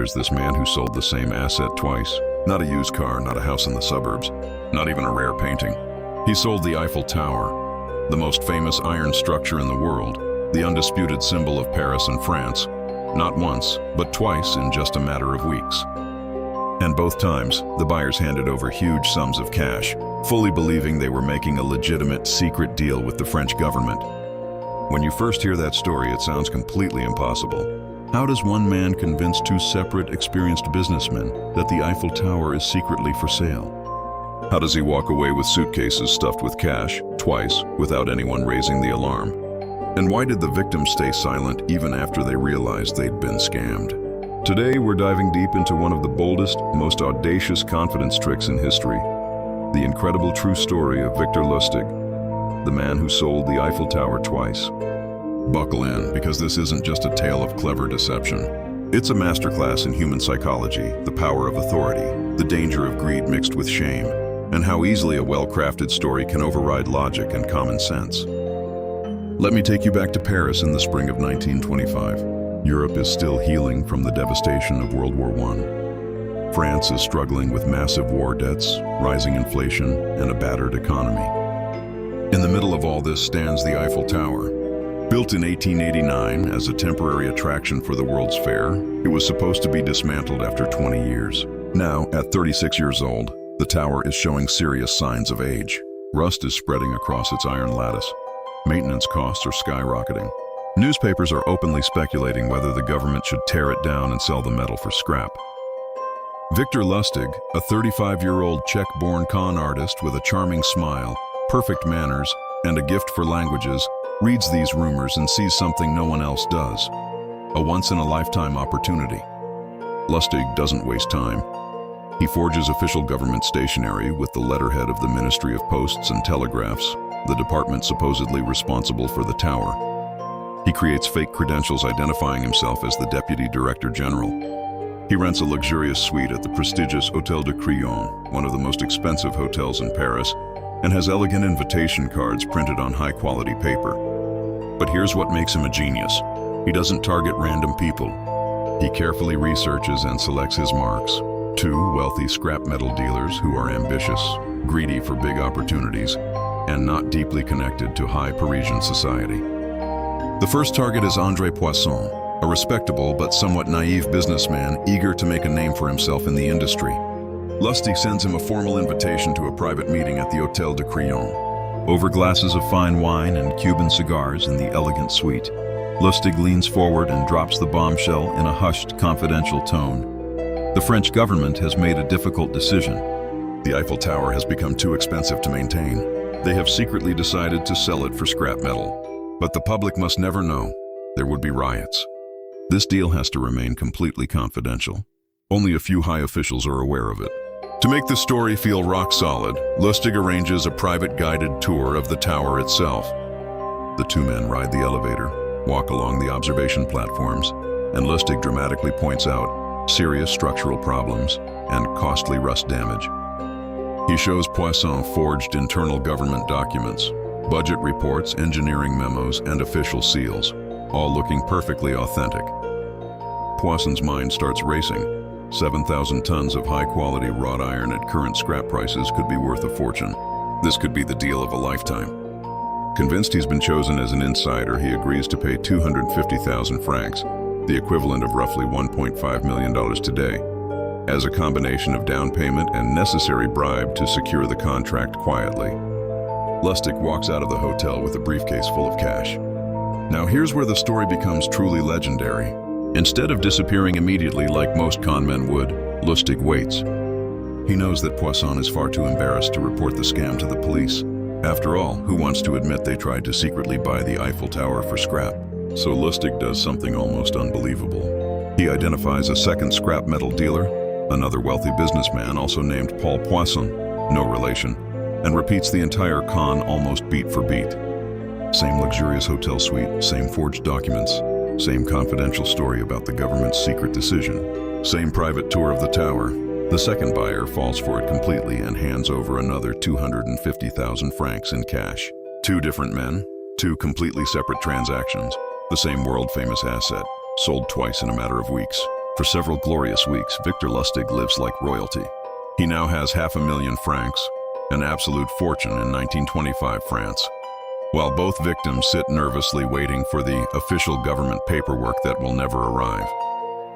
there's this man who sold the same asset twice. Not a used car, not a house in the suburbs, not even a rare painting. He sold the Eiffel Tower, the most famous iron structure in the world, the undisputed symbol of Paris and France, not once, but twice in just a matter of weeks. And both times, the buyers handed over huge sums of cash, fully believing they were making a legitimate secret deal with the French government. When you first hear that story, it sounds completely impossible. How does one man convince two separate, experienced businessmen that the Eiffel Tower is secretly for sale? How does he walk away with suitcases stuffed with cash, twice, without anyone raising the alarm? And why did the victims stay silent even after they realized they'd been scammed? Today, we're diving deep into one of the boldest, most audacious confidence tricks in history. The incredible true story of Victor Lustig, the man who sold the Eiffel Tower twice. Buckle in, because this isn't just a tale of clever deception. It's a masterclass in human psychology, the power of authority, the danger of greed mixed with shame, and how easily a well-crafted story can override logic and common sense. Let me take you back to Paris in the spring of 1925. Europe is still healing from the devastation of World War I. France is struggling with massive war debts, rising inflation, and a battered economy. In the middle of all this stands the Eiffel Tower. Built in 1889 as a temporary attraction for the World's Fair, it was supposed to be dismantled after 20 years. Now, at 36 years old, the tower is showing serious signs of age. Rust is spreading across its iron lattice. Maintenance costs are skyrocketing. Newspapers are openly speculating whether the government should tear it down and sell the metal for scrap. Victor Lustig, a 35-year-old Czech-born con artist with a charming smile, perfect manners, and a gift for languages, reads these rumors and sees something no one else does. A once-in-a-lifetime opportunity. Lustig doesn't waste time. He forges official government stationery with the letterhead of the Ministry of Posts and Telegraphs, the department supposedly responsible for the tower. He creates fake credentials identifying himself as the Deputy Director General. He rents a luxurious suite at the prestigious Hôtel de Crillon, one of the most expensive hotels in Paris, and has elegant invitation cards printed on high-quality paper. But here's what makes him a genius. He doesn't target random people. He carefully researches and selects his marks. Two wealthy scrap metal dealers who are ambitious, greedy for big opportunities, and not deeply connected to high Parisian society. The first target is André Poisson, a respectable but somewhat naive businessman eager to make a name for himself in the industry. Lustig sends him a formal invitation to a private meeting at the Hôtel de Crillon. Over glasses of fine wine and Cuban cigars in the elegant suite, Lustig leans forward and drops the bombshell in a hushed, confidential tone. The French government has made a difficult decision. The Eiffel Tower has become too expensive to maintain. They have secretly decided to sell it for scrap metal. But the public must never know. There would be riots. This deal has to remain completely confidential. Only a few high officials are aware of it. To make the story feel rock solid, Lustig arranges a private guided tour of the tower itself. The two men ride the elevator, walk along the observation platforms, and Lustig dramatically points out serious structural problems and costly rust damage. He shows Poisson forged internal government documents, budget reports, engineering memos, and official seals, all looking perfectly authentic. Poisson's mind starts racing. 7,000 tons of high-quality wrought iron at current scrap prices could be worth a fortune. This could be the deal of a lifetime. Convinced he's been chosen as an insider, he agrees to pay 250,000 francs, the equivalent of roughly $1.5 million today, as a combination of down payment and necessary bribe to secure the contract quietly. Lustig walks out of the hotel with a briefcase full of cash. Now here's where the story becomes truly legendary. Instead of disappearing immediately like most conmen would, Lustig waits. He knows that Poisson is far too embarrassed to report the scam to the police. After all, who wants to admit they tried to secretly buy the Eiffel Tower for scrap? So Lustig does something almost unbelievable. He identifies a second scrap metal dealer, another wealthy businessman also named Paul Poisson, no relation, and repeats the entire con almost beat for beat. Same luxurious hotel suite, same forged documents, same confidential story about the government's secret decision, same private tour of the tower. The second buyer falls for it completely and hands over another 250,000 francs in cash. Two different men, two completely separate transactions, the same world-famous asset, sold twice in a matter of weeks. For several glorious weeks, Victor Lustig lives like royalty. He now has $500,000 francs, an absolute fortune in 1925 France. While both victims sit nervously waiting for the official government paperwork that will never arrive.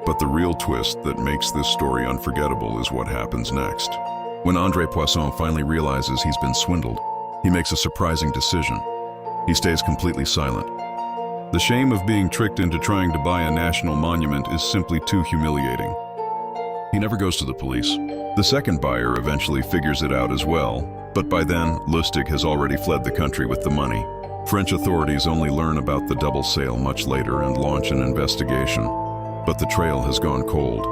But the real twist that makes this story unforgettable is what happens next. When André Poisson finally realizes he's been swindled, he makes a surprising decision. He stays completely silent. The shame of being tricked into trying to buy a national monument is simply too humiliating. He never goes to the police. The second buyer eventually figures it out as well, but by then, Lustig has already fled the country with the money. French authorities only learn about the double sale much later and launch an investigation, but the trail has gone cold.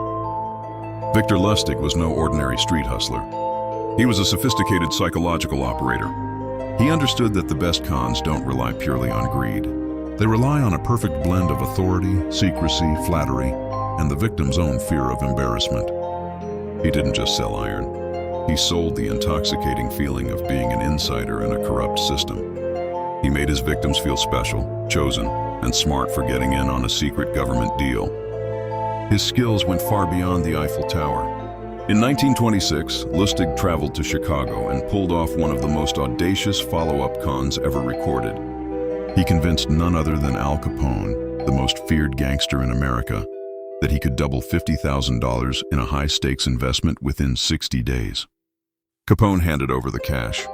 Victor Lustig was no ordinary street hustler. He was a sophisticated psychological operator. He understood that the best cons don't rely purely on greed. They rely on a perfect blend of authority, secrecy, flattery, and the victim's own fear of embarrassment. He didn't just sell iron. He sold the intoxicating feeling of being an insider in a corrupt system. He made his victims feel special, chosen, and smart for getting in on a secret government deal. His skills went far beyond the Eiffel Tower. In 1926, Lustig traveled to Chicago and pulled off one of the most audacious follow-up cons ever recorded. He convinced none other than Al Capone, the most feared gangster in America, that he could double $50,000 in a high-stakes investment within 60 days. Capone handed over the cash.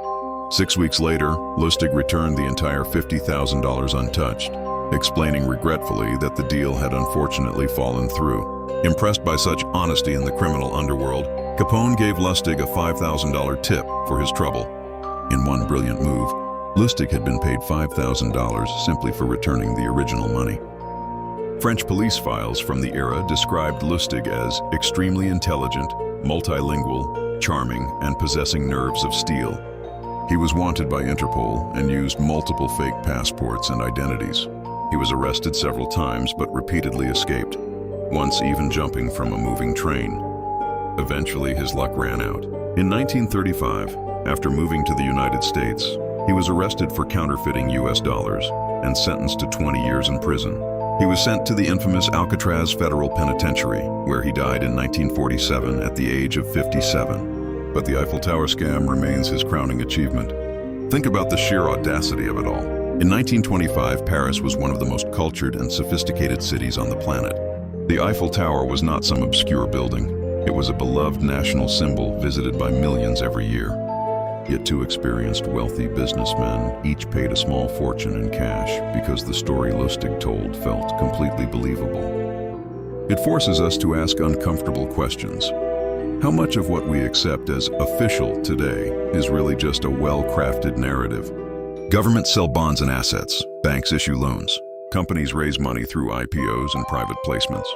6 weeks later, Lustig returned the entire $50,000 untouched, explaining regretfully that the deal had unfortunately fallen through. Impressed by such honesty in the criminal underworld, Capone gave Lustig a $5,000 tip for his trouble. In one brilliant move, Lustig had been paid $5,000 simply for returning the original money. French police files from the era described Lustig as extremely intelligent, multilingual, charming, and possessing nerves of steel. He was wanted by Interpol and used multiple fake passports and identities. He was arrested several times but repeatedly escaped, once even jumping from a moving train. Eventually, his luck ran out. In 1935, after moving to the United States, he was arrested for counterfeiting US dollars and sentenced to 20 years in prison. He was sent to the infamous Alcatraz Federal Penitentiary, where he died in 1947 at the age of 57. But the Eiffel Tower scam remains his crowning achievement. Think about the sheer audacity of it all. In 1925, Paris was one of the most cultured and sophisticated cities on the planet. The Eiffel Tower was not some obscure building. It was a beloved national symbol visited by millions every year. Yet two experienced, wealthy businessmen each paid a small fortune in cash because the story Lustig told felt completely believable. It forces us to ask uncomfortable questions. How much of what we accept as official today is really just a well-crafted narrative? Governments sell bonds and assets. Banks issue loans. Companies raise money through IPOs and private placements.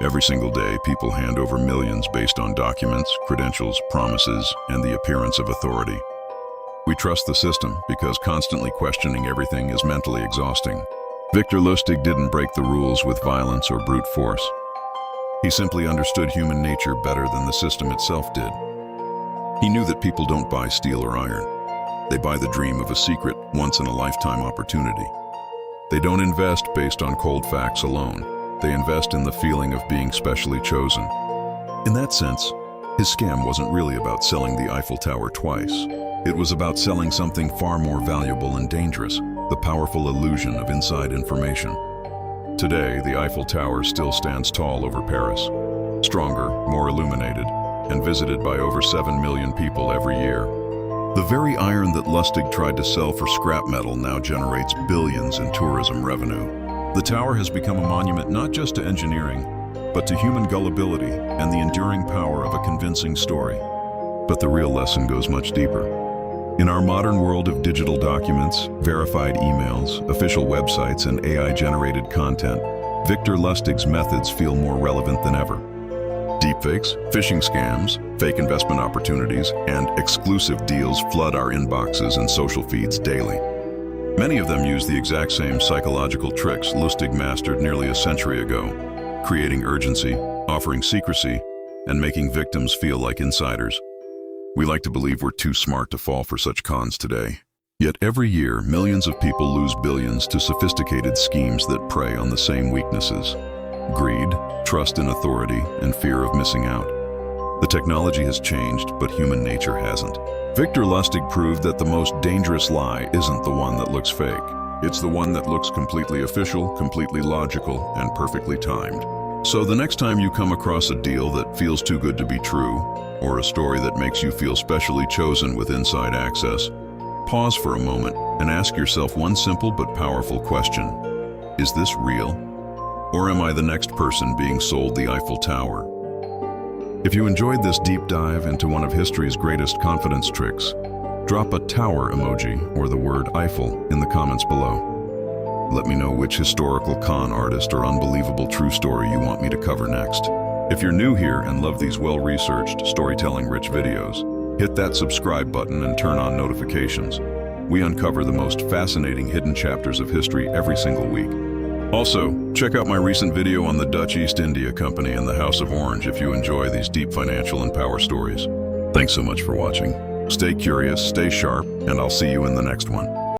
Every single day, people hand over millions based on documents, credentials, promises, and the appearance of authority. We trust the system because constantly questioning everything is mentally exhausting. Victor Lustig didn't break the rules with violence or brute force. He simply understood human nature better than the system itself did. He knew that people don't buy steel or iron. They buy the dream of a secret, once-in-a-lifetime opportunity. They don't invest based on cold facts alone. They invest in the feeling of being specially chosen. In that sense, his scam wasn't really about selling the Eiffel Tower twice. It was about selling something far more valuable and dangerous, the powerful illusion of inside information. Today, the Eiffel Tower still stands tall over Paris, stronger, more illuminated, and visited by over 7 million people every year. The very iron that Lustig tried to sell for scrap metal now generates billions in tourism revenue. The tower has become a monument not just to engineering, but to human gullibility and the enduring power of a convincing story. But the real lesson goes much deeper. In our modern world of digital documents, verified emails, official websites, and AI-generated content, Victor Lustig's methods feel more relevant than ever. Deepfakes, phishing scams, fake investment opportunities, and exclusive deals flood our inboxes and social feeds daily. Many of them use the exact same psychological tricks Lustig mastered nearly a century ago, creating urgency, offering secrecy, and making victims feel like insiders. We like to believe we're too smart to fall for such cons today. Yet every year, millions of people lose billions to sophisticated schemes that prey on the same weaknesses: greed, trust in authority, and fear of missing out. The technology has changed, but human nature hasn't. Victor Lustig proved that the most dangerous lie isn't the one that looks fake. It's the one that looks completely official, completely logical, and perfectly timed. So the next time you come across a deal that feels too good to be true, or a story that makes you feel specially chosen with inside access, pause for a moment and ask yourself one simple but powerful question. Is this real? Or am I the next person being sold the Eiffel Tower? If you enjoyed this deep dive into one of history's greatest confidence tricks, drop a tower emoji or the word Eiffel in the comments below. Let me know which historical con artist or unbelievable true story you want me to cover next. If you're new here and love these well-researched, storytelling-rich videos, hit that subscribe button and turn on notifications. We uncover the most fascinating hidden chapters of history every single week. Also, check out my recent video on the Dutch East India Company and the House of Orange if you enjoy these deep financial and power stories. Thanks so much for watching. Stay curious, stay sharp, and I'll see you in the next one.